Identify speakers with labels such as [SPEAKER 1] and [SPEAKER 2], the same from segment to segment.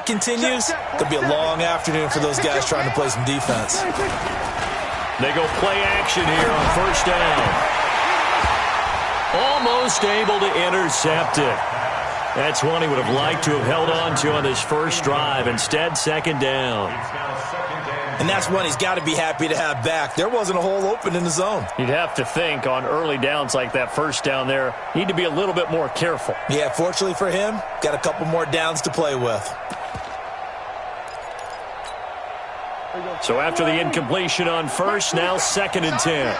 [SPEAKER 1] that continues, it could be a long afternoon for those guys trying to play some defense.
[SPEAKER 2] They go play action here on first down. Almost able to intercept it. That's one he would have liked to have held on to on this first drive. Instead, second down.
[SPEAKER 1] And that's one he's got to be happy to have back. There wasn't a hole open in the zone.
[SPEAKER 2] You'd have to think on early downs like that first down there, need to be a little bit more careful.
[SPEAKER 1] Yeah, fortunately for him, got a couple more downs to play with.
[SPEAKER 2] So after the incompletion on first, now second and 10.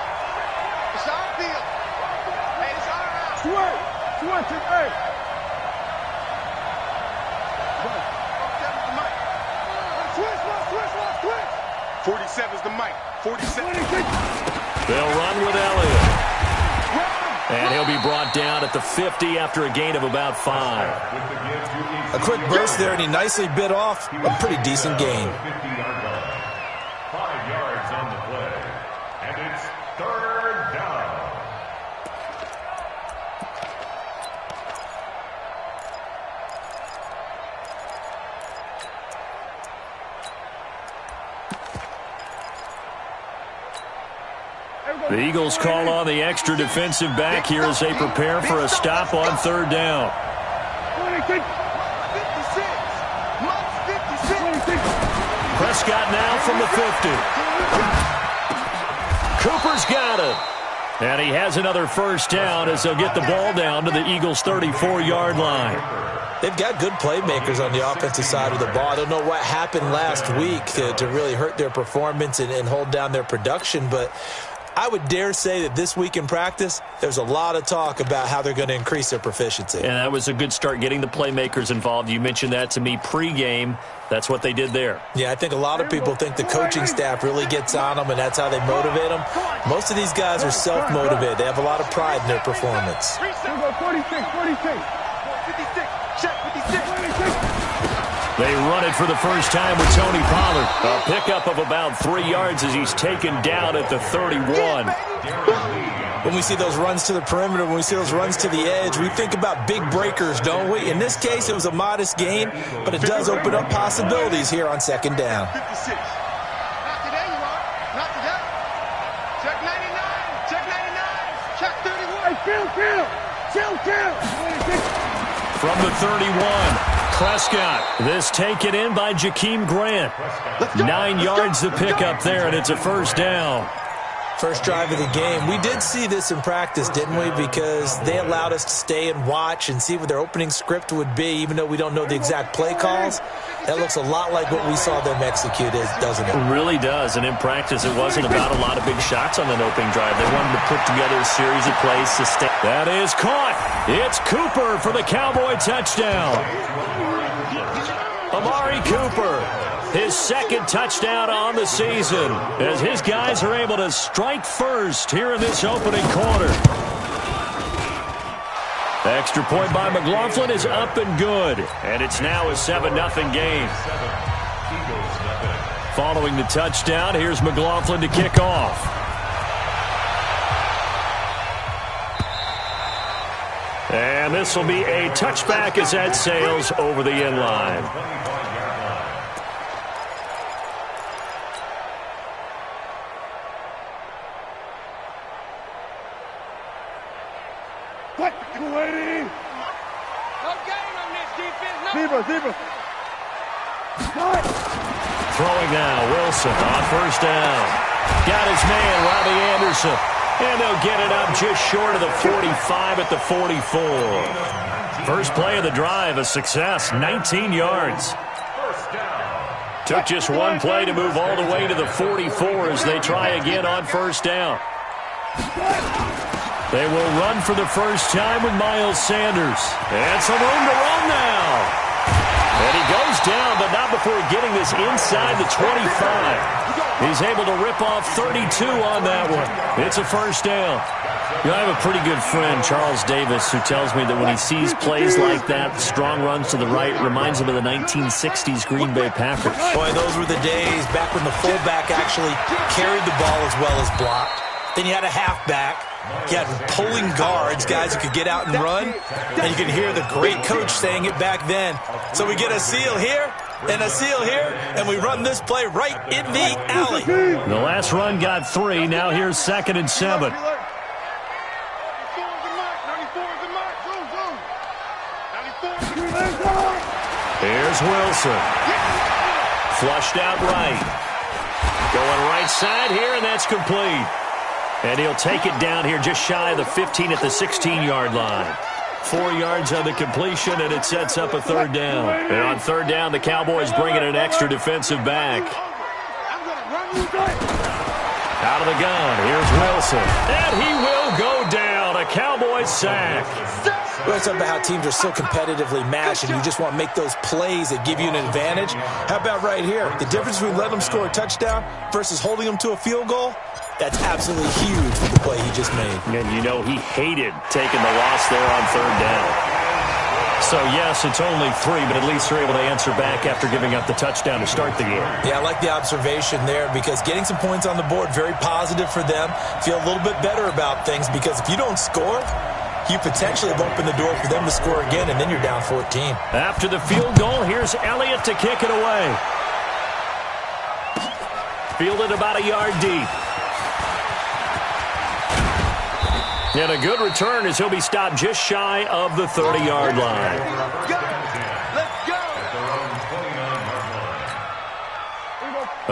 [SPEAKER 2] They'll run with Elliott. And he'll be brought down at the 50 after a gain of about 5.
[SPEAKER 1] A quick burst there, and he nicely bit off a pretty decent gain.
[SPEAKER 3] 5 yards on the play. And it's third down.
[SPEAKER 2] The Eagles call on the extra defensive back here as they prepare for a stop on third down. Prescott now from the 50. Cooper's got it. And he has another first down as they'll get the ball down to the Eagles' 34-yard line.
[SPEAKER 1] They've got good playmakers on the offensive side of the ball. I don't know what happened last week to really hurt their performance and hold down their production, but I would dare say that this week in practice, there's a lot of talk about how they're going to increase their proficiency.
[SPEAKER 2] And that was a good start getting the playmakers involved. You mentioned that to me pregame. That's what they did there.
[SPEAKER 1] Yeah, I think a lot of people think the coaching staff really gets on them, and that's how they motivate them. Most of these guys are self-motivated. They have a lot of pride in their performance.
[SPEAKER 4] 46.
[SPEAKER 2] They run it for the first time with Tony Pollard. A pickup of about 3 yards as he's taken down at the 31.
[SPEAKER 1] When we see those runs to the perimeter, when we see those runs to the edge, we think about big breakers, don't we? In this case, it was a modest gain, but it does open up possibilities here on second down.
[SPEAKER 4] 56. Not today, you are. Not today. Check 99. Check 99. Check 31. Chill.
[SPEAKER 2] From the 31, Prescott. This taken in by Jakeem Grant. 9 yards to pick up there, and it's a first down.
[SPEAKER 1] First drive of the game. We did see this in practice, didn't we? Because they allowed us to stay and watch and see what their opening script would be, even though we don't know the exact play calls. That looks a lot like what we saw them execute, doesn't it?
[SPEAKER 2] It really does, and in practice it wasn't about a lot of big shots on that opening drive. They wanted to put together a series of plays to stay. That is caught. It's Cooper for the Cowboy touchdown. Amari Cooper, his second touchdown on the season, as his guys are able to strike first here in this opening quarter. The extra point by McLaughlin is up and good, and it's now a 7-0 game. Following the touchdown, here's McLaughlin to kick off. And this will be a touchback as that sails over the end line. Throwing now, Wilson on first down. Got his man, Robbie Anderson. And they'll get it up just short of the 45 at the 44. First play of the drive, a success, 19 yards. Took just one play to move all the way to the 44 as they try again on first down. They will run for the first time with Miles Sanders. And some room to run now. And he goes down, but not before getting this inside the 25. He's able to rip off 32 on that one. It's a first down. You know, I have a pretty good friend, Charles Davis, who tells me that when he sees plays like that, strong runs to the right, reminds him of the 1960s Green Bay Packers.
[SPEAKER 1] Boy, those were the days back when the fullback actually carried the ball as well as blocked. Then you had a halfback He had pulling guards, guys who could get out and run, and you can hear the great coach saying it back then. So we get a seal here and a seal here, and we run this play right in the alley.
[SPEAKER 2] The last run got 3. Now here's 2nd and 7. Here's Wilson. Flushed out right. Going right side here, and that's complete. And he'll take it down here just shy of the 15 at the 16-yard line. 4 yards on the completion, and it sets up a 3rd down. And on 3rd down, the Cowboys bring in an extra defensive back. Out of the gun, here's Wilson. And he will go down. A Cowboys sack.
[SPEAKER 1] We're talking about how teams are so competitively matched, and you just want to make those plays that give you an advantage. How about right here? The difference between letting them score a touchdown versus holding them to a field goal? That's absolutely huge for the play he just made.
[SPEAKER 2] And you know he hated taking the loss there on 3rd down. So, yes, it's only 3, but at least they're able to answer back after giving up the touchdown to start the game.
[SPEAKER 1] Yeah, I like the observation there because getting some points on the board, very positive for them. Feel a little bit better about things because if you don't score, you potentially have opened the door for them to score again, and then you're down 14.
[SPEAKER 2] After the field goal, here's Elliott to kick it away. Fielded about a yard deep. And a good return as he'll be stopped just shy of the 30-yard line.
[SPEAKER 4] Let's go.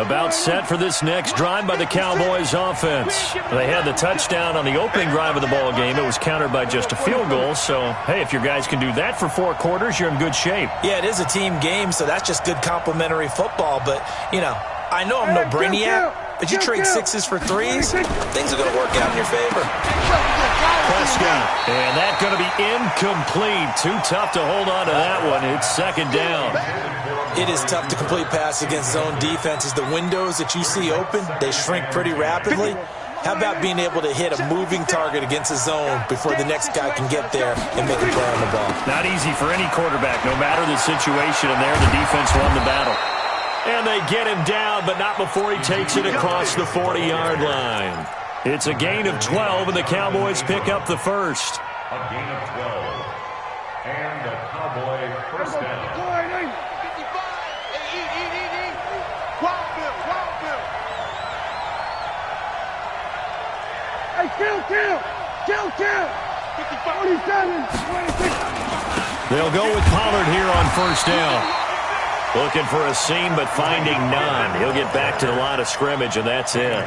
[SPEAKER 2] About set for this next drive by the Cowboys offense. They had the touchdown on the opening drive of the ball game. It was countered by just a field goal. So, hey, if your guys can do that for 4 quarters, you're in good shape.
[SPEAKER 1] Yeah, it is a team game, so that's just good complimentary football. But, you know, I know I'm no brainiac, but you trade 6s for 3s, things are going to work out in your favor.
[SPEAKER 2] Prescott, and that's going to be incomplete. Too tough to hold on to that one. It's 2nd down.
[SPEAKER 1] It is tough to complete pass against zone defenses. The windows that you see open, they shrink pretty rapidly. How about being able to hit a moving target against a zone before the next guy can get there and make a play on the ball?
[SPEAKER 2] Not easy for any quarterback, no matter the situation, and there the defense won the battle. And they get him down, but not before he takes it across the 40-yard line. It's a gain of 12, and the Cowboys pick up the first.
[SPEAKER 3] A gain of 12. And the Cowboy first down.
[SPEAKER 4] 55. Eat. Wild Bill. Hey, kill. 55. 47. 26.
[SPEAKER 2] They'll go with Pollard here on first down. Looking for a seam, but finding none. He'll get back to the line of scrimmage, and that's it.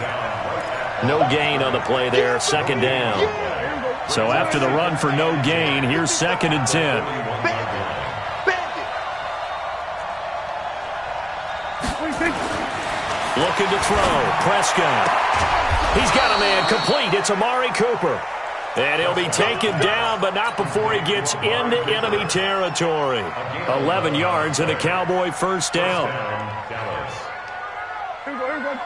[SPEAKER 2] No gain on the play there, 2nd down. So after the run for no gain, here's 2nd and 10. Looking to throw. Prescott. He's got a man complete. It's Amari Cooper. And he'll be taken down, but not before he gets into enemy territory. 11 yards and a Cowboy first down.
[SPEAKER 4] Here we go.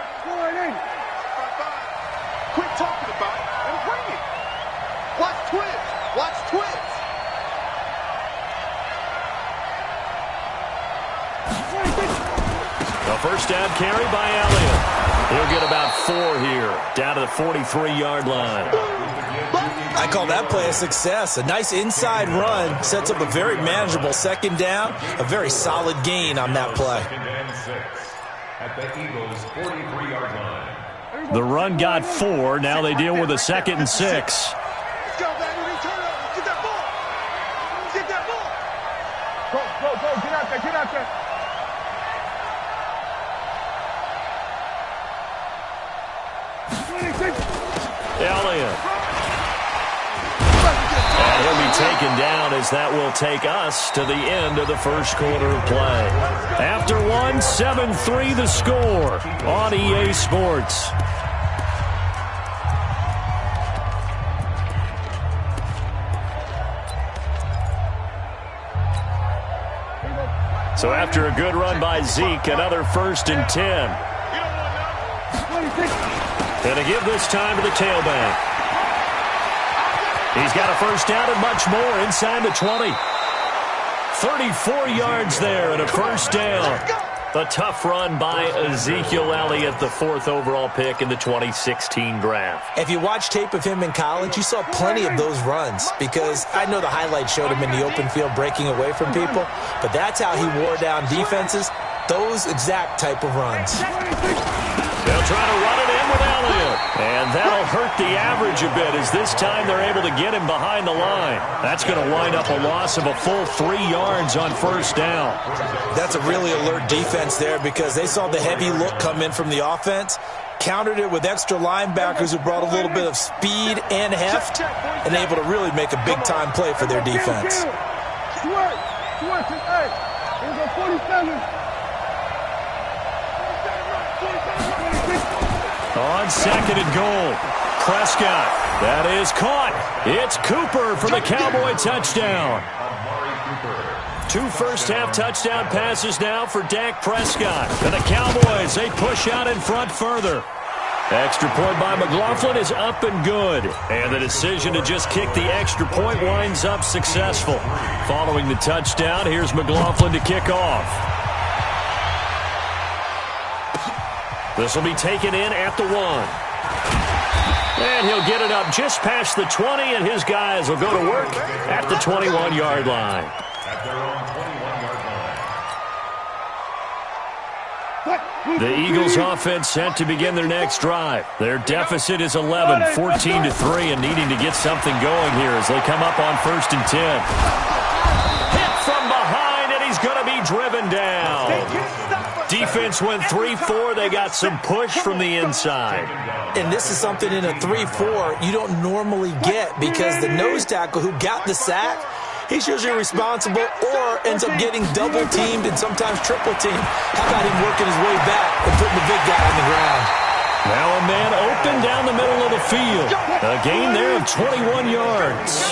[SPEAKER 4] Quit talking about it and bring it. Watch twins.
[SPEAKER 2] A first down carry by Elliott. He'll get about 4 here, down to the 43-yard line.
[SPEAKER 1] I call that play a success. A nice inside run sets up a very manageable 2nd down, a very solid gain on that play.
[SPEAKER 3] At the Eagles' 43-yard line.
[SPEAKER 2] The run got 4. Now they deal with a 2nd and 6.
[SPEAKER 4] Let's go, baby. Return up. Get that ball. Go. Get out there.
[SPEAKER 2] Elliott. And he'll be taken down as that will take us to the end of the first quarter of play. After 1, 7-3 the score on EA Sports. So after a good run by Zeke, another 1st and 10. And to give this time to the tailback. He's got a first down and much more inside the 20. 34 yards there and a first down. The tough run by Ezekiel Elliott, the 4th overall pick in the 2016 draft.
[SPEAKER 1] If you watch tape of him in college, you saw plenty of those runs because I know the highlights showed him in the open field breaking away from people, but that's how he wore down defenses, those exact type of runs.
[SPEAKER 2] They'll try to run it in with Elliott. And that'll hurt the average a bit as this time they're able to get him behind the line. That's going to wind up a loss of a full 3 yards on first down.
[SPEAKER 1] That's a really alert defense there because they saw the heavy look come in from the offense, countered it with extra linebackers who brought a little bit of speed and heft, and able to really make a big-time play for their defense.
[SPEAKER 2] On 2nd and goal, Prescott. That is caught. It's Cooper for the Cowboy touchdown. 2 first-half touchdown passes now for Dak Prescott. And the Cowboys, they push out in front further. Extra point by McLaughlin is up and good. And the decision to just kick the extra point winds up successful. Following the touchdown, here's McLaughlin to kick off. This will be taken in at the 1. And he'll get it up just past the 20, and his guys will go to work at the 21-yard line.
[SPEAKER 3] At their own 21-yard line.
[SPEAKER 2] The Eagles offense set to begin their next drive. Their deficit is 11, 14-3, and needing to get something going here as they come up on 1st and 10. Hit from behind, and he's going to be driven down. Defense went 3-4. They got some push from the inside.
[SPEAKER 1] And this is something in a 3-4 you don't normally get because the nose tackle who got the sack, he's usually responsible or ends up getting double-teamed and sometimes triple-teamed. How about him working his way back and putting the big guy on the ground?
[SPEAKER 2] Now a man open down the middle of the field. A gain there of 21 yards.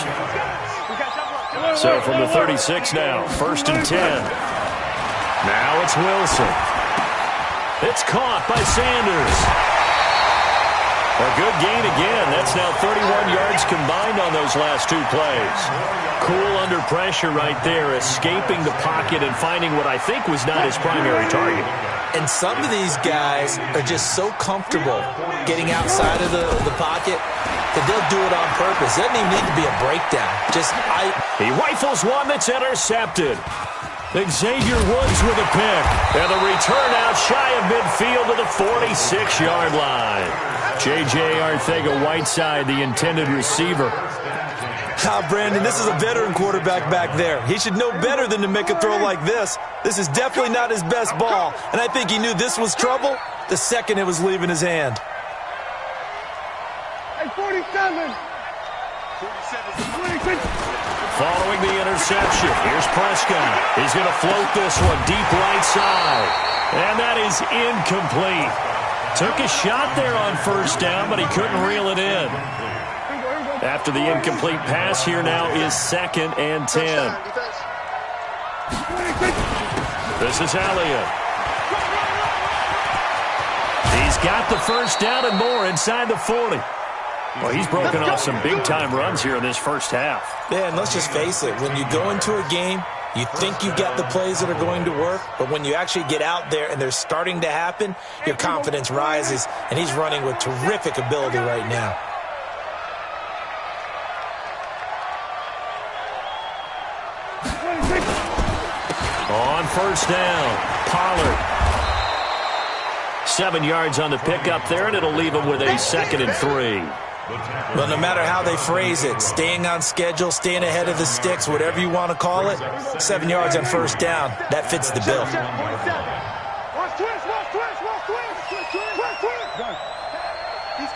[SPEAKER 2] So from the 36 now, 1st and 10. Now it's Wilson. It's caught by Sanders. A good gain again. That's now 31 yards combined on those last 2 plays. Cool under pressure right there, escaping the pocket and finding what I think was not his primary target.
[SPEAKER 1] And some of these guys are just so comfortable getting outside of the pocket that they'll do it on purpose. It doesn't even need to be a breakdown.
[SPEAKER 2] He rifles one that's intercepted. Xavier Woods with a pick. And the return out shy of midfield to the 46-yard line. J.J. Arcega-Whiteside, the intended receiver.
[SPEAKER 1] Brandon, this is a veteran quarterback back there. He should know better than to make a throw like this. This is definitely not his best ball, and I think he knew this was trouble the second it was leaving his hand.
[SPEAKER 4] Hey, 47.
[SPEAKER 2] Following the interception, here's Prescott. He's going to float this one deep right side. And that is incomplete. Took a shot there on 1st down, but he couldn't reel it in. After the incomplete pass, here now is 2nd and 10. This is Elliott. He's got the 1st down and more inside the 40. Well, he's broken off some big-time runs here in this 1st half.
[SPEAKER 1] Yeah, and let's just face it. When you go into a game, you think you've got the plays that are going to work, but when you actually get out there and they're starting to happen, your confidence rises, and he's running with terrific ability right now.
[SPEAKER 2] On 1st down, Pollard. 7 yards on the pickup there, and it'll leave him with a 2nd and 3.
[SPEAKER 1] Well, no matter how they phrase it, staying on schedule, staying ahead of the sticks, whatever you want to call it, 7 yards on 1st down, that fits the bill.
[SPEAKER 4] He's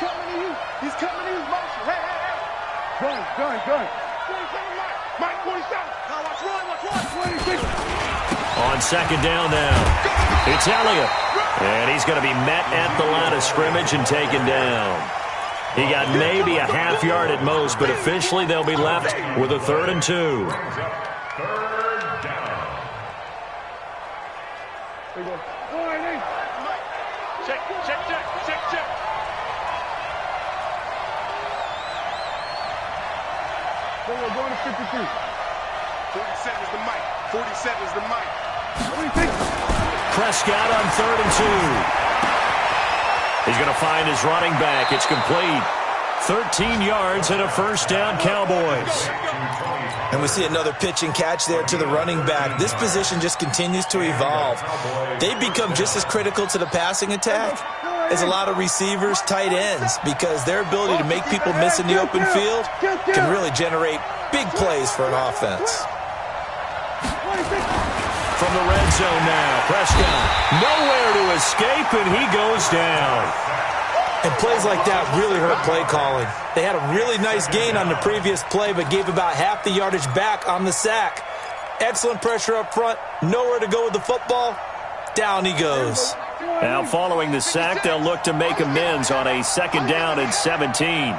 [SPEAKER 4] coming to you. He's coming to you. Hey. Gun. Mike, 47. Watch one.
[SPEAKER 2] On 2nd down now, it's Elliott. And he's going to be met at the line of scrimmage and taken down. He got maybe a half yard at most, but officially they'll be left with a 3rd and 2.
[SPEAKER 3] 3rd down.
[SPEAKER 4] Check. We're going to 53. 47 is the mic. 47 is the mic.
[SPEAKER 2] Prescott on 3rd and 2. He's going to find his running back. It's complete. 13 yards and a first down, Cowboys.
[SPEAKER 1] And we see another pitch and catch there to the running back. This position just continues to evolve. They become just as critical to the passing attack as a lot of receivers, tight ends, because their ability to make people miss in the open field can really generate big plays for an offense.
[SPEAKER 2] From the red zone now, Prescott nowhere to escape, and he goes down.
[SPEAKER 1] And plays like that really hurt play calling. They had a really nice gain on the previous play, but gave about half the yardage back on the sack. Excellent pressure up front, nowhere to go with the football. Down he goes.
[SPEAKER 2] Now following the sack, they'll look to make amends on a 2nd down and 17.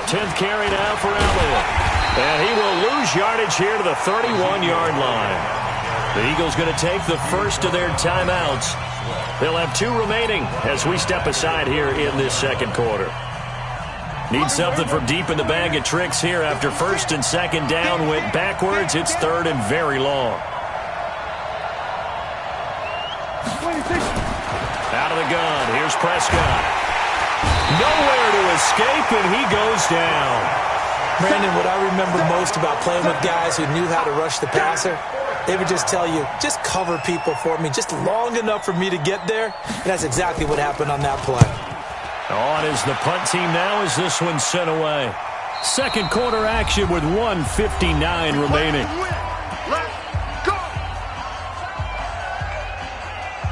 [SPEAKER 2] 10th carry now for Elliott. And he will lose yardage here to the 31-yard line. The Eagles going to take the first of their timeouts. They'll have 2 remaining as we step aside here in this 2nd quarter. Need something from deep in the bag of tricks here after 1st and 2nd down went backwards. It's 3rd and very long. Out of the gun. Here's Prescott. Nowhere to escape, and he goes down.
[SPEAKER 1] Brandon, what I remember most about playing with guys who knew how to rush the passer, they would just tell you, just cover people for me, just long enough for me to get there. And that's exactly what happened on that play.
[SPEAKER 2] On is the punt team now as this one's sent away. 2nd quarter action with 1:59 remaining.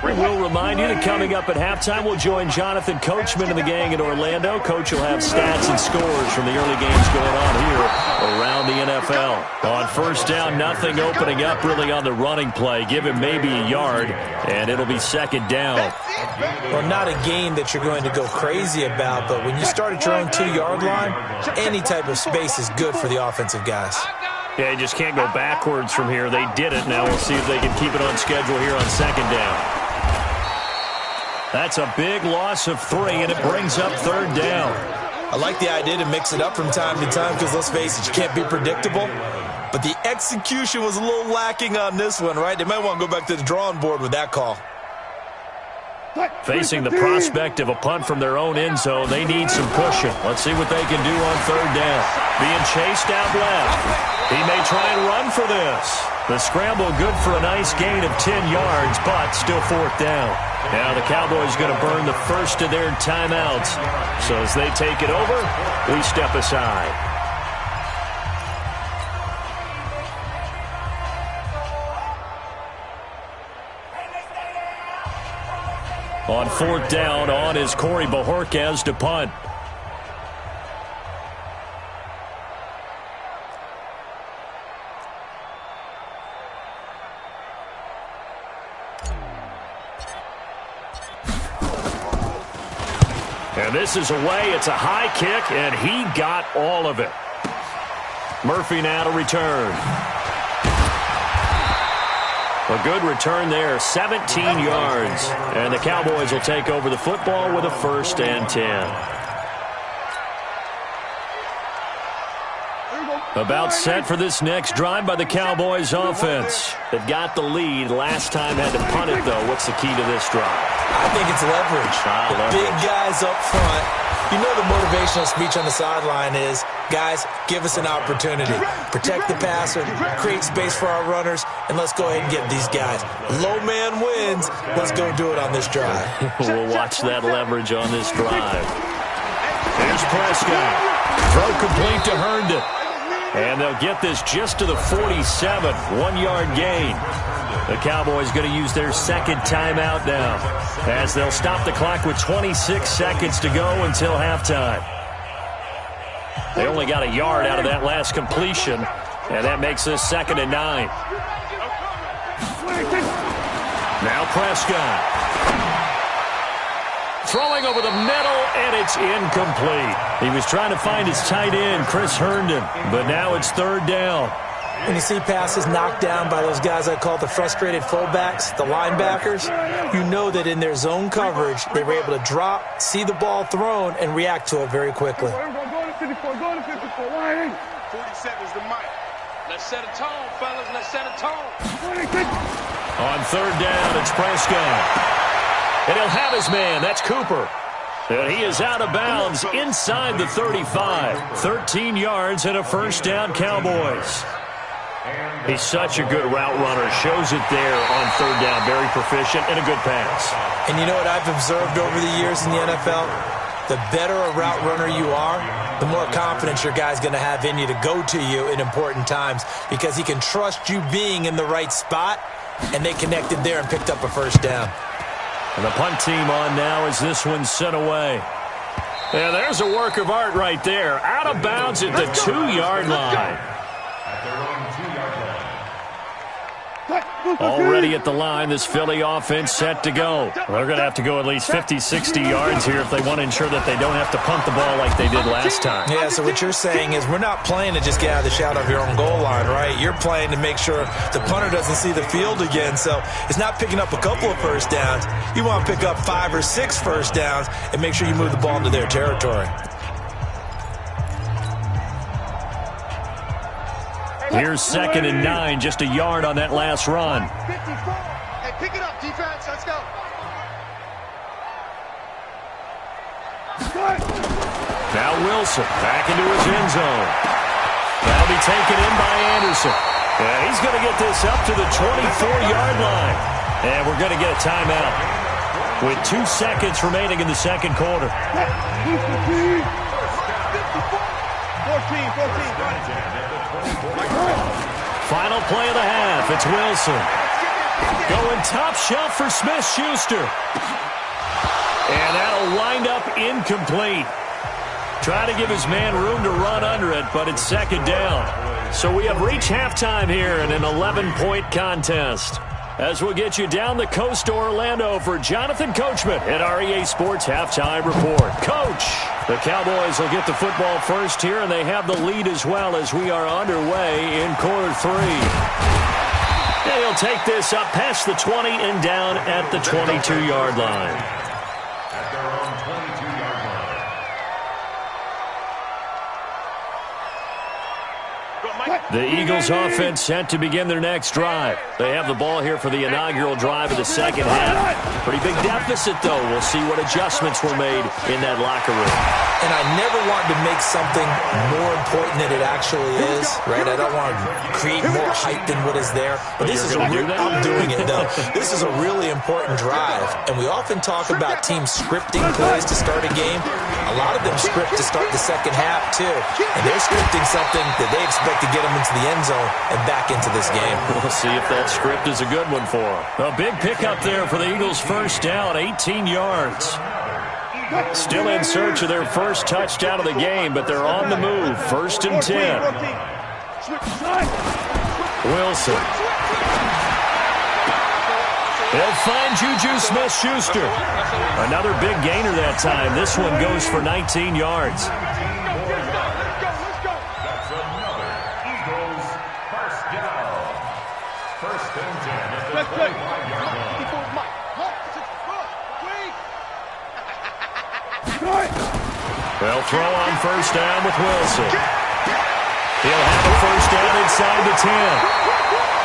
[SPEAKER 2] We will remind you that coming up at halftime, we'll join Jonathan Coachman and the gang in Orlando. Coach will have stats and scores from the early games going on here around the NFL. On 1st down, nothing opening up really on the running play. Give him maybe a yard, and it'll be 2nd down.
[SPEAKER 1] Well, not a game that you're going to go crazy about, but when you start at your own 2-yard line, any type of space is good for the offensive guys.
[SPEAKER 2] Yeah, you just can't go backwards from here. They did it. Now we'll see if they can keep it on schedule here on 2nd down. That's a big loss of 3, and it brings up 3rd down.
[SPEAKER 1] I like the idea to mix it up from time to time because, let's face it, you can't be predictable. But the execution was a little lacking on this one, right? They might want to go back to the drawing board with that call.
[SPEAKER 2] Facing the prospect of a punt from their own end zone, they need some pushing. Let's see what they can do on 3rd down. Being chased out left. He may try and run for this. The scramble good for a nice gain of 10 yards, but still 4th down. Now the Cowboys going to burn the first of their timeouts. So as they take it over, we step aside. On 4th down, on is Corey Bojorquez to punt. And this is away. It's a high kick, and he got all of it. Murphy now to return. A good return there, 17 yards. And the Cowboys will take over the football with a 1st and 10. About set for this next drive by the Cowboys offense. They've got the lead. Last time had to punt it, though. What's the key to this drive?
[SPEAKER 1] I think it's leverage. The big guys up front. You know the motivational speech on the sideline is, guys, give us an opportunity. Protect the passer, create space for our runners, and let's go ahead and get these guys. Low man wins. Let's go do it on this drive.
[SPEAKER 2] We'll watch that leverage on this drive. Here's Prescott. Throw complete to Herndon. And they'll get this just to the 47, 1-yard gain. The Cowboys going to use their 2nd timeout now as they'll stop the clock with 26 seconds to go until halftime. They only got a yard out of that last completion, and that makes this 2nd and 9. Now Prescott. Throwing over the middle, and it's incomplete. He was trying to find his tight end, Chris Herndon, but now it's 3rd down.
[SPEAKER 1] When you see passes knocked down by those guys I call the frustrated fullbacks, the linebackers, you know that in their zone coverage, they were able to drop, see the ball thrown, and react to it very quickly.
[SPEAKER 4] 47 is the mic. Let's set a tone, fellas. Let's set a tone.
[SPEAKER 2] On third down, it's Prescott. And he'll have his man. That's Cooper. And he is out of bounds inside the 35. 13 yards and a first down, Cowboys. He's such a good route runner. Shows it there on third down. Very proficient and a good pass.
[SPEAKER 1] And you know what I've observed over the years in the NFL? The better a route runner you are, the more confidence your guy's going to have in you to go to you in important times because he can trust you being in the right spot, and they connected there and picked up a first down.
[SPEAKER 2] And the punt team on now as this one's sent away. Yeah, there's a work of art right there. Out of bounds at the 2-yard line. Already at the line, this Philly offense set to go. They're going to have to go at least 50, 60 yards here if they want to ensure that they don't have to punt the ball like they did last time.
[SPEAKER 1] Yeah, so what you're saying is we're not playing to just get out of the shadow of your own goal line, right? You're playing to make sure the punter doesn't see the field again. So it's not picking up a couple of first downs. You want to pick up 5 or 6 first downs and make sure you move the ball into their territory.
[SPEAKER 2] Here's 2nd and 9, just a yard on that last run.
[SPEAKER 4] Hey, pick it up, defense. Let's go.
[SPEAKER 2] Now Wilson back into his end zone. That'll be taken in by Anderson. And he's going to get this up to the 24-yard line. And we're going to get a timeout with 2 seconds remaining in the second quarter.
[SPEAKER 4] 14.
[SPEAKER 2] Final play of the half. It's Wilson. Going top shelf for Smith-Schuster. And that'll wind up incomplete. Trying to give his man room to run under it, but it's second down. So we have reached halftime here in an 11-point contest. As we'll get you down the coast to Orlando for Jonathan Coachman at our EA Sports Halftime Report. Coach, the Cowboys will get the football first here, and they have the lead as well as we are underway in quarter 3. And he'll take this up past the 20 and down at the 22-yard line.
[SPEAKER 3] At their own 22-yard line.
[SPEAKER 2] The Eagles offense set to begin their next drive. They have the ball here for the inaugural drive of the second half. Pretty big deficit, though. We'll see what adjustments were made in that locker room.
[SPEAKER 1] And I never want to make something more important than it actually is, right? I don't want to create more hype than what is there. But this is I'm doing it, though. This is a really important drive. And we often talk about teams scripting plays to start a game. A lot of them script to start the second half, too. And they're scripting something that they expect to get them into the end zone and back into this game.
[SPEAKER 2] We'll see if that script is a good one for them. A big pickup there for the Eagles' first down, 18 yards. Still in search of their first touchdown of the game, but they're on the move. 1st and 10. Wilson. They'll find Juju Smith-Schuster. Another big gainer that time. This one goes for 19 yards.
[SPEAKER 3] That's another Eagles first down. 1st and 10 at the 25-yard line.
[SPEAKER 2] They'll throw on first down with Wilson. He'll have a first down inside the 10.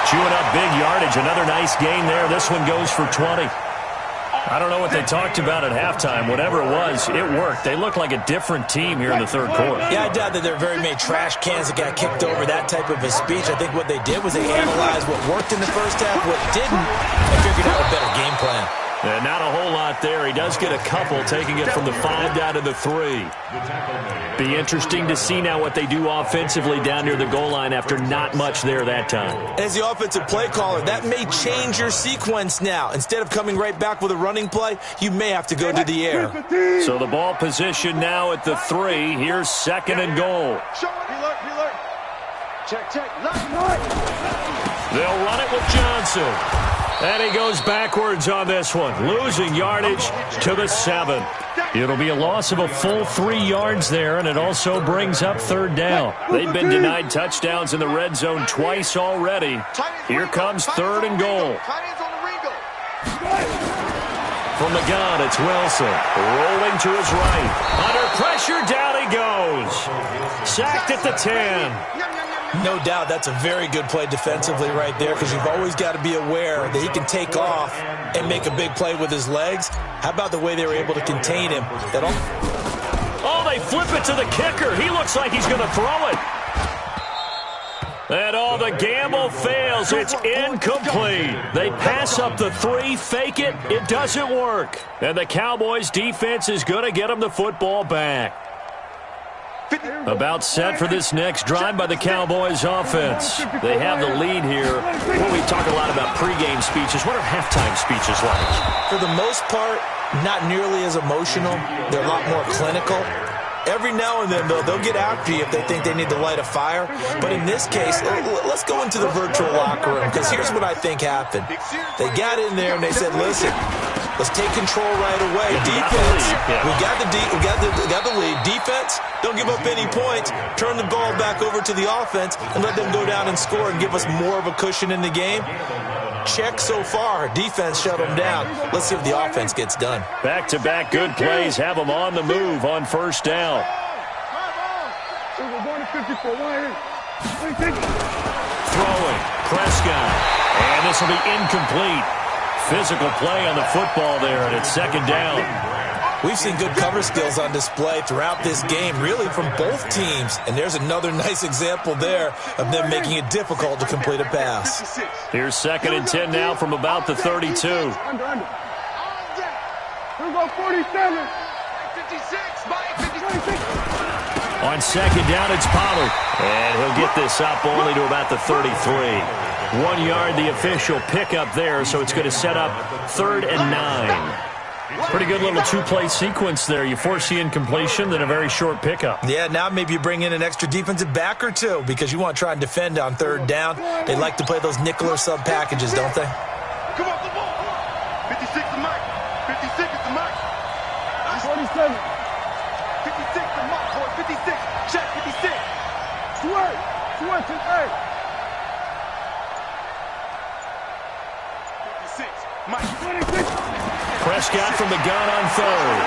[SPEAKER 2] Chewing up big yardage. Another nice gain there. This one goes for 20. I don't know what they talked about at halftime. Whatever it was, it worked. They look like a different team here in the third quarter.
[SPEAKER 1] Yeah, I doubt that there are very many trash cans that got kicked over that type of a speech. I think what they did was they analyzed what worked in the first half, what didn't, and figured out a better game plan.
[SPEAKER 2] And not a whole lot there. He does get a couple, taking it from the 5 down to the 3. Be interesting to see now what they do offensively down near the goal line after not much there that time.
[SPEAKER 1] As the offensive play caller, that may change your sequence now. Instead of coming right back with a running play, you may have to go to the air.
[SPEAKER 2] So the ball position now at the 3. Here's 2nd and goal.
[SPEAKER 4] Check.
[SPEAKER 2] They'll run it with Johnson. And he goes backwards on this one, losing yardage to the 7. It'll be a loss of a full 3 yards there, and it also brings up 3rd down. They've been denied touchdowns in the red zone twice already. Here comes 3rd and goal. From the gun, it's Wilson, rolling to his right. Under pressure, down he goes. Sacked at the 10.
[SPEAKER 1] No doubt that's a very good play defensively right there, because you've always got to be aware that he can take off and make a big play with his legs. How about the way they were able to contain him?
[SPEAKER 2] Oh, they flip it to the kicker. He looks like he's going to throw it. And the gamble fails. It's incomplete. They pass up the 3, fake it. It doesn't work. And the Cowboys defense is going to get them the football back. About set for this next drive by the Cowboys offense. They have the lead here. Well, we talk a lot about pregame speeches. What are halftime speeches like?
[SPEAKER 1] For the most part, not nearly as emotional. They're a lot more clinical. Every now and then, though, they'll get after you if they think they need to light a fire. But in this case, let's go into the virtual locker room, because here's what I think happened. They got in there and they said, listen, let's take control right away. Defense, we got the lead. Defense, don't give up any points. Turn the ball back over to the offense and let them go down and score and give us more of a cushion in the game. Check so far. Defense shut them down. Let's see if the offense gets done.
[SPEAKER 2] Back-to-back good plays have them on the move on first down. Throwing. Prescott. And this will be incomplete. Physical play on the football there, and it's second down.
[SPEAKER 1] We've seen good cover skills on display throughout this game, really from both teams. And there's another nice example there of them making it difficult to complete a pass.
[SPEAKER 2] Here's 2nd and 10 now from about the 32.
[SPEAKER 4] Here we go, 47. 56, Mike, 56.
[SPEAKER 2] On second down, it's Pollard. And he'll get this up only to about the 33. 1 yard, the official pickup there, so it's going to set up 3rd and 9. Pretty good little 2-play sequence there. You force the incompletion, then a very short pickup.
[SPEAKER 1] Yeah, now maybe you bring in an extra defensive back or two, because you want to try and defend on 3rd down. They like to play those nickel or sub packages, don't they?
[SPEAKER 4] Come on, 56 to Mike. 56 is the Mike. 47. 56 to Mike, boy. 56. Check 56. 2-8. 2-8. 56. Mike. 26.
[SPEAKER 2] Prescott from the gun on 3rd.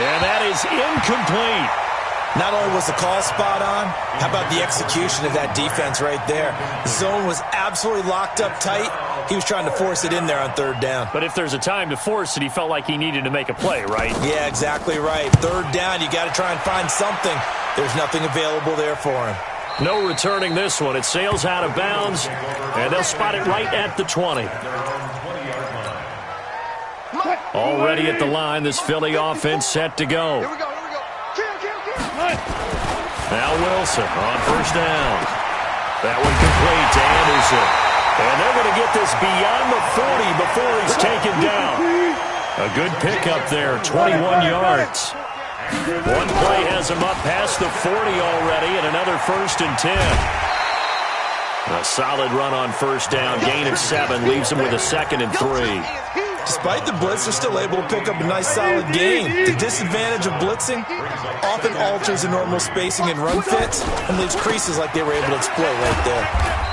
[SPEAKER 2] And that is incomplete.
[SPEAKER 1] Not only was the call spot on, how about the execution of that defense right there? The zone was absolutely locked up tight. He was trying to force it in there on 3rd down.
[SPEAKER 2] But if there's a time to force it, he felt like he needed to make a play, right?
[SPEAKER 1] Yeah, exactly right. 3rd down, you got to try and find something. There's nothing available there for him.
[SPEAKER 2] No returning this one. It sails out of bounds, and they'll spot it right at the 20. Already at the line, this Philly offense set to go.
[SPEAKER 4] Here we go.
[SPEAKER 2] Now Wilson on first down. That one complete to Anderson. And they're going to get this beyond the 40 before he's taken down. A good pickup there, 21 yards. One play has him up past the 40 already, and another 1st and 10. A solid run on first down, gain of 7, leaves him with a 2nd and 3.
[SPEAKER 1] Despite the blitz, they're still able to pick up a nice, solid gain. The disadvantage of blitzing often alters the normal spacing and run fits and leaves creases like they were able to exploit right there.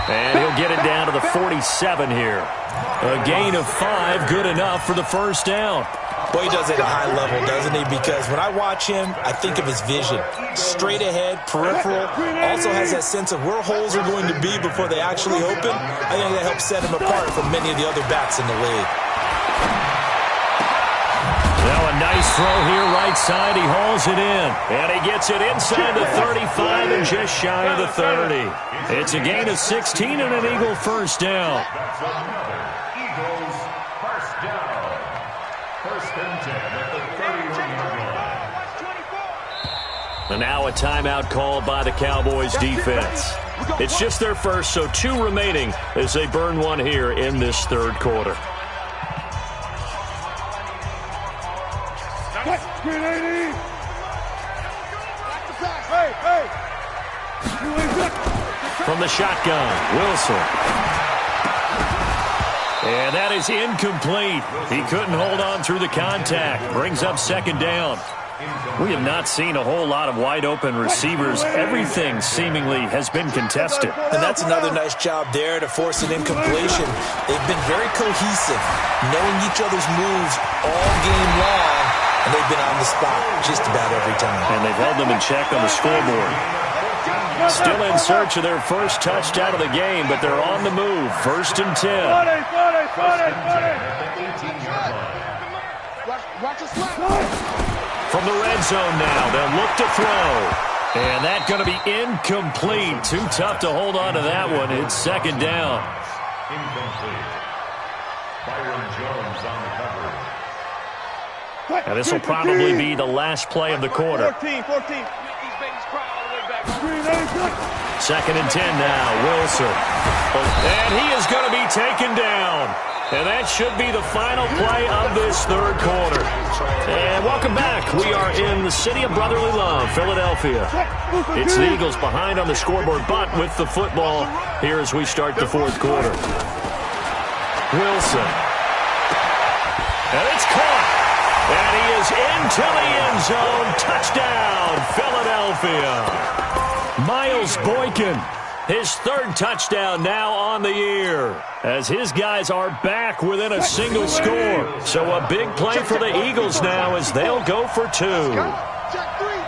[SPEAKER 2] And he'll get it down to the 47 here. A gain of 5, good enough for the first down.
[SPEAKER 1] Boy, he does it at a high level, doesn't he? Because when I watch him, I think of his vision. Straight ahead, peripheral, also has that sense of where holes are going to be before they actually open. I think that helps set him apart from many of the other backs in the league.
[SPEAKER 2] Now a nice throw here, right side. He hauls it in. And he gets it inside the 35 and just shy of the 30. It's a gain of 16 and an Eagle first down.
[SPEAKER 3] Eagles first down. 1st and 10 at the 31-yard line.
[SPEAKER 2] And now a timeout called by the Cowboys defense. It's just their first, so 2 remaining as they burn one here in this 3rd quarter. From the shotgun, Wilson. And that is incomplete. He couldn't hold on through the contact. Brings up 2nd down. We have not seen a whole lot of wide-open receivers. Everything seemingly has been contested.
[SPEAKER 1] And that's another nice job there to force an incompletion. They've been very cohesive, knowing each other's moves all game long, and they've been on the spot just about every time.
[SPEAKER 2] And they've held them in check on the scoreboard. Still in search of their first touchdown of the game, but they're on the move. 1st and 10. From the red zone now, they'll look to throw. And that's going to be incomplete. Too tough to hold on to that one. It's 2nd down.
[SPEAKER 3] Incomplete. Byron Jones on the coverage.
[SPEAKER 2] And this will probably be the last play of the quarter.
[SPEAKER 4] 14.
[SPEAKER 2] 2nd and 10 now. Wilson. And he is going to be taken down. And that should be the final play of this 3rd quarter. And welcome back. We are in the city of brotherly love, Philadelphia. It's the Eagles behind on the scoreboard, but with the football here as we start the 4th quarter. Wilson. And it's caught. And he is into the end zone. Touchdown, Philadelphia. Miles Boykin. His 3rd touchdown now on the year as his guys are back within a single score. So a big play for the Eagles now as they'll go for 2.
[SPEAKER 4] Check three.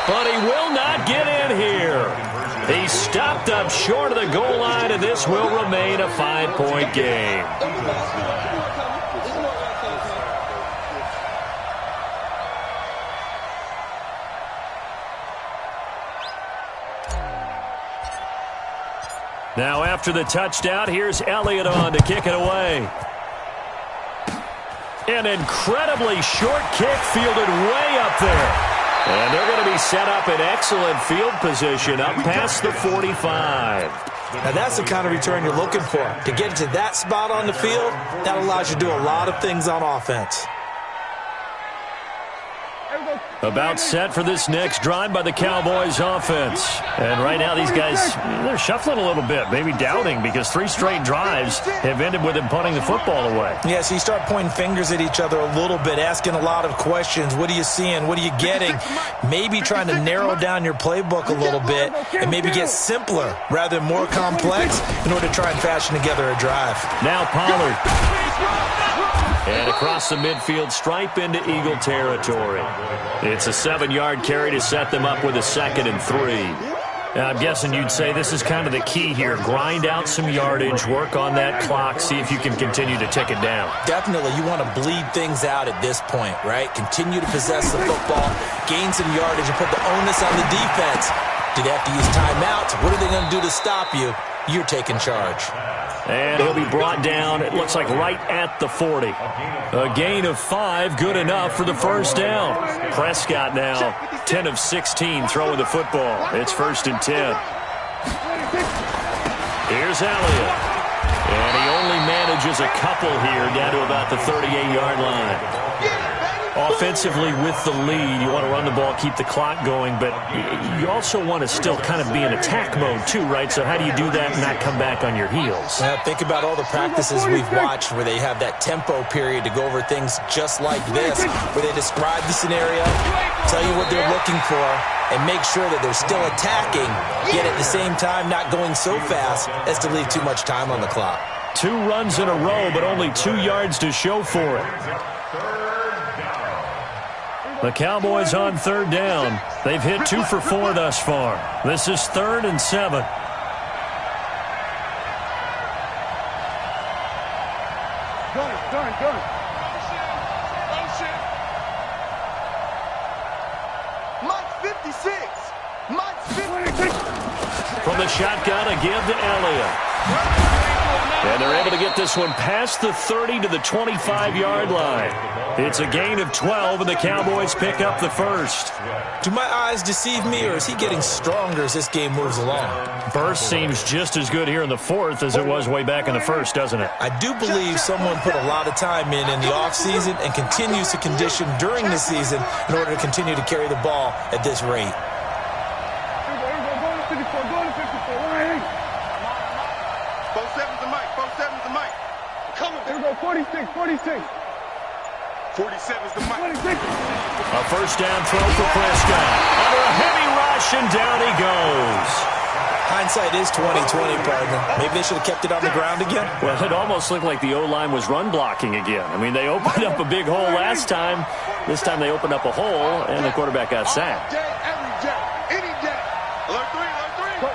[SPEAKER 2] But he will not get in here. He stopped up short of the goal line, and this will remain a 5-point game. Now after the touchdown, here's Elliott on to kick it away. An incredibly short kick fielded way up there. And they're going to be set up in excellent field position up past the 45.
[SPEAKER 1] Now that's the kind of return you're looking for. To get to that spot on the field, that allows you to do a lot of things on offense.
[SPEAKER 2] About set for this next drive by the Cowboys offense. And right now these guys, they're shuffling a little bit, maybe doubting, because 3 straight drives have ended with them punting the football away.
[SPEAKER 1] Yeah, so you start pointing fingers at each other a little bit, asking a lot of questions. What are you seeing? What are you getting? Maybe trying to narrow down your playbook a little bit and maybe get simpler rather than more complex in order to try and fashion together a drive.
[SPEAKER 2] Now Pollard. And across the midfield stripe into Eagle territory. It's a 7-yard carry to set them up with a 2nd and 3. Now, I'm guessing you'd say this is kind of the key here. Grind out some yardage, work on that clock, see if you can continue to tick it down.
[SPEAKER 1] Definitely. You want to bleed things out at this point, right? Continue to possess the football, gain some yardage, and put the onus on the defense. Do they have to use timeouts? What are they going to do to stop you? You're taking charge.
[SPEAKER 2] And he'll be brought down, it looks like right at the 40. A gain of 5, good enough for the 1st down. Prescott now 10 of 16 throwing the football. It's 1st and 10. Here's Elliott. And he only manages a couple here down to about the 38-yard line. Offensively with the lead, you want to run the ball, keep the clock going, but you also want to still kind of be in attack mode too, right? So how do you do that and not come back on your heels?
[SPEAKER 1] Well, think about all the practices we've watched where they have that tempo period to go over things just like this, where they describe the scenario, tell you what they're looking for, and make sure that they're still attacking, yet at the same time not going so fast as to leave too much time on the clock.
[SPEAKER 2] 2 runs in a row, but only 2 yards to show for it. The Cowboys on 3rd down. They've hit 2 for 4 thus far. This is 3rd and 7.
[SPEAKER 4] Done. Mike's 56. Mike's 56.
[SPEAKER 2] From the shotgun, a give to Elliott. And they're able to get this one past the 30 to the 25-yard line. It's a gain of 12, and the Cowboys pick up the 1st.
[SPEAKER 1] Do my eyes deceive me, or is he getting stronger as this game moves along?
[SPEAKER 2] Burst seems just as good here in the 4th as it was way back in the 1st, doesn't it?
[SPEAKER 1] I do believe someone put a lot of time in the offseason and continues to condition during the season in order to continue to carry the ball at this rate.
[SPEAKER 4] Both sevens to Mike. Come on. Here we go, 46. 47's the Mike.
[SPEAKER 2] A 1st down throw for Prescott. Under a heavy rush, and down he goes.
[SPEAKER 1] Hindsight is 20/20, partner. Maybe they should have kept it on the ground again.
[SPEAKER 2] Well, it almost looked like the O-line was run blocking again. I mean, they opened up a big hole last time, This time they opened up a hole, and the quarterback got sacked.
[SPEAKER 4] All day, every day, any day. Alert three, alert three. Go,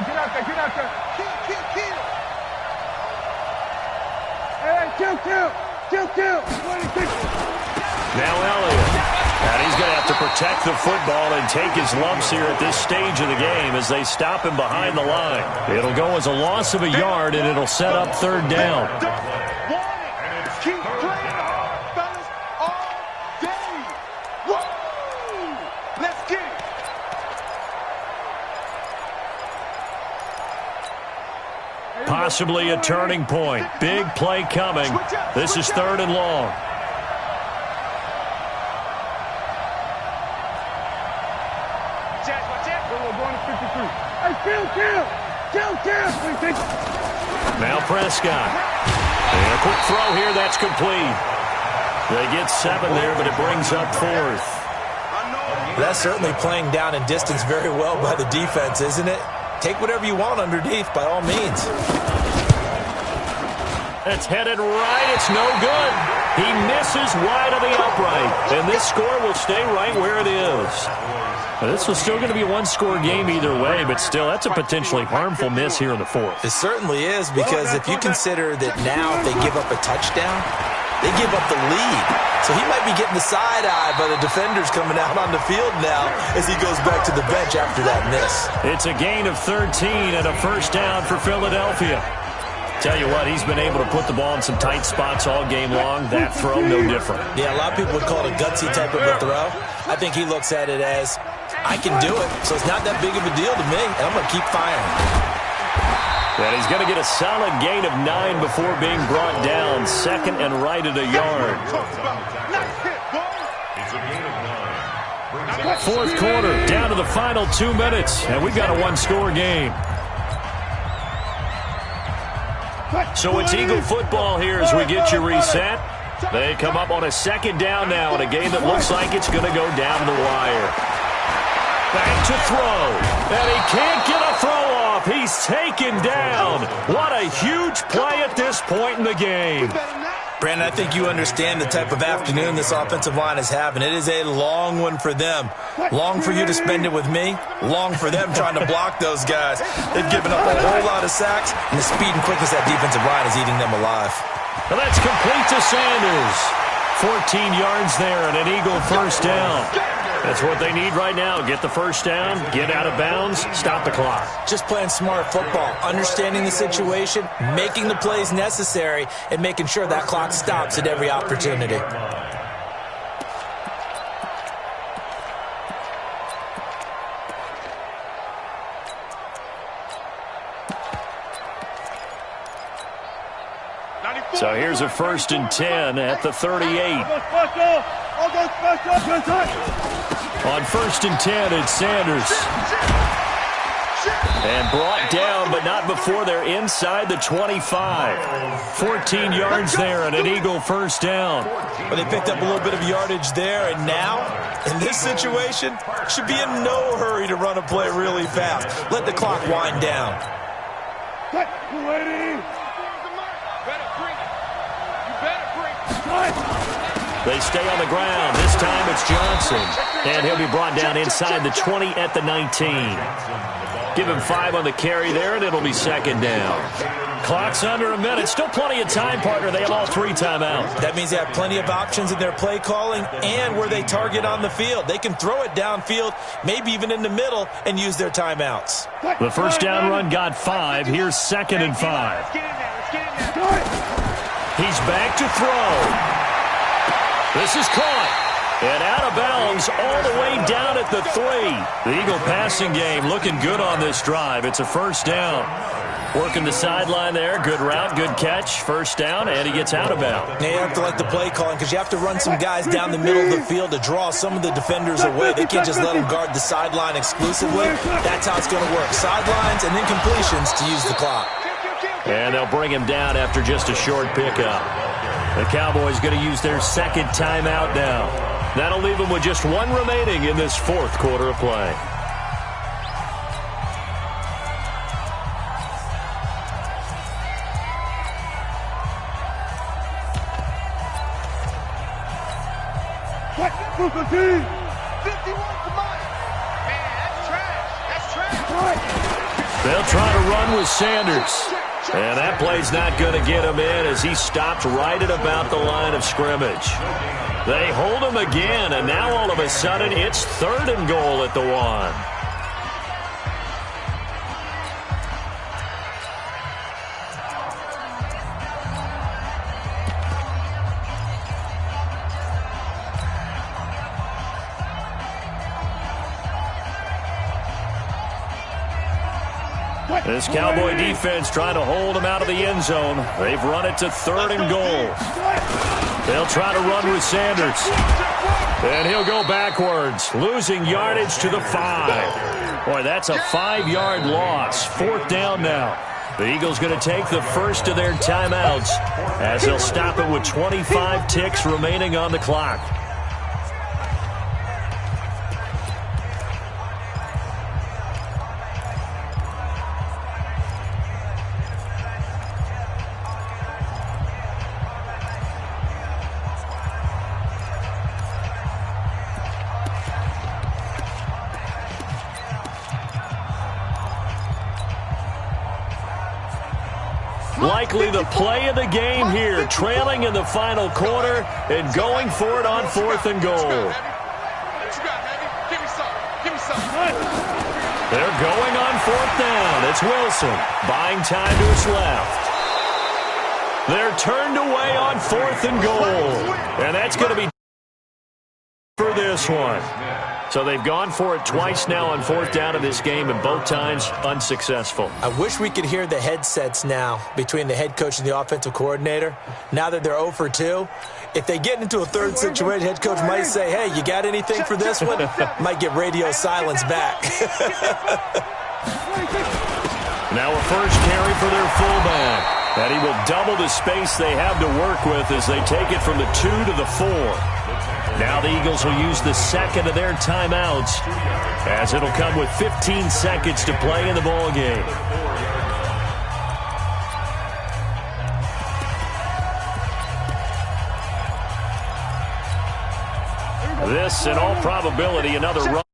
[SPEAKER 4] get out there, get out there. Kill. Hey, kill. 26.
[SPEAKER 2] Now Elliott. And he's going to have to protect the football and take his lumps here at this stage of the game as they stop him behind the line. It'll go as a loss of a yard, and it'll set up third down.
[SPEAKER 4] Keep playing hard, fellas, all day. Woo! Let's get it.
[SPEAKER 2] Possibly a turning point. Big play coming. This is third and long.
[SPEAKER 4] Kill.
[SPEAKER 2] Now Prescott. And a quick throw here. That's complete. They get 7 there, but it brings up fourth.
[SPEAKER 1] That's certainly playing down in distance very well by the defense, isn't it? Take whatever you want underneath, by all means.
[SPEAKER 2] It's headed right. It's no good. He misses wide of the upright. And this score will stay right where it is. This was still going to be a one-score game either way, but still, that's a potentially harmful miss here in the fourth.
[SPEAKER 1] It certainly is, because if you consider that now if they give up a touchdown, they give up the lead. So he might be getting the side eye by the defenders coming out on the field now as he goes back to the bench after that miss.
[SPEAKER 2] It's a gain of 13 and a first down for Philadelphia. Tell you what, he's been able to put the ball in some tight spots all game long. That throw, no different.
[SPEAKER 1] Yeah, a lot of people would call it a gutsy type of a throw. I think he looks at it as, I can do it, so it's not that big of a deal to me, and I'm going to keep firing.
[SPEAKER 2] And he's going to get a solid gain of 9 before being brought down. Second and right at a yard. Fourth quarter, down to the final 2 minutes, and we've got a one-score game. So it's Eagle football here as we get you reset. They come up on a second down now in a game that looks like it's going to go down the wire. Back to throw. And he can't get a throw off. He's taken down. What a huge play at this point in the game.
[SPEAKER 1] Brandon, I think you understand the type of afternoon this offensive line is having. It is a long one for them. Long for you to spend it with me. Long for them trying to block those guys. They've given up a whole lot of sacks, and the speed and quickness of that defensive line is eating them alive.
[SPEAKER 2] Well, that's complete to Sanders. 14 yards there and an Eagle first down. That's what they need right now. Get the first down, get out of bounds, stop the clock.
[SPEAKER 1] Just playing smart football, understanding the situation, making the plays necessary, and making sure that clock stops at every opportunity.
[SPEAKER 2] So here's a 1st and 10 at the 38. On 1st and 10, it's Sanders. And brought down, but not before they're inside the 25. 14 yards there and an Eagle first down.
[SPEAKER 1] Well, they picked up a little bit of yardage there, and now, in this situation, should be in no hurry to run a play really fast. Let the clock wind down.
[SPEAKER 2] They stay on the ground. This time it's Johnson. And he'll be brought down inside the 20 at the 19. Give him 5 on the carry there, and it'll be second down. Clock's under a minute. Still plenty of time, partner. They have all 3 timeouts.
[SPEAKER 1] That means they have plenty of options in their play calling and where they target on the field. They can throw it downfield, maybe even in the middle, and use their timeouts.
[SPEAKER 2] The first down run got 5. Here's 2nd and 5. He's back to throw. This is caught. And out of bounds all the way down at the 3. The Eagle passing game looking good on this drive. It's a first down. Working the sideline there. Good route, good catch. First down, and he gets out of bounds.
[SPEAKER 1] Now you have to like the play calling because you have to run some guys down the middle of the field to draw some of the defenders away. They can't just let them guard the sideline exclusively. That's how it's going to work. Sidelines and then completions to use the clock.
[SPEAKER 2] And they'll bring him down after just a short pickup. The Cowboys going to use their second timeout now. That'll leave them with just 1 remaining in this 4th quarter of play.
[SPEAKER 4] 51 to Mike. Man, that's trash. That's trash.
[SPEAKER 2] They'll try to run with Sanders. And that play's not going to get him in as he stopped right at about the line of scrimmage. They hold him again, and now all of a sudden it's 3rd and goal at the 1. This Cowboy defense trying to hold him out of the end zone. They've run it to 3rd and goal. They'll try to run with Sanders. And he'll go backwards, losing yardage to the 5. Boy, that's a 5-yard loss. 4th down now. The Eagles going to take the first of their timeouts as they'll stop it with 25 ticks remaining on the clock. Likely the play of the game here, trailing in the final quarter and going for it on 4th and goal. They're going on 4th down. It's Wilson buying time to his left. They're turned away on 4th and goal. And that's going to be for this one. So they've gone for it twice now on 4th down in this game, and both times unsuccessful.
[SPEAKER 1] I wish we could hear the headsets now between the head coach and the offensive coordinator. Now that they're 0 for 2, if they get into a 3rd situation, head coach might say, hey, you got anything for this one? Might get radio silence back.
[SPEAKER 2] Now a first carry for their fullback. And he will double the space they have to work with as they take it from the 2 to the 4. Now the Eagles will use the 2nd of their timeouts as it'll come with 15 seconds to play in the ballgame. This, in all probability, another run.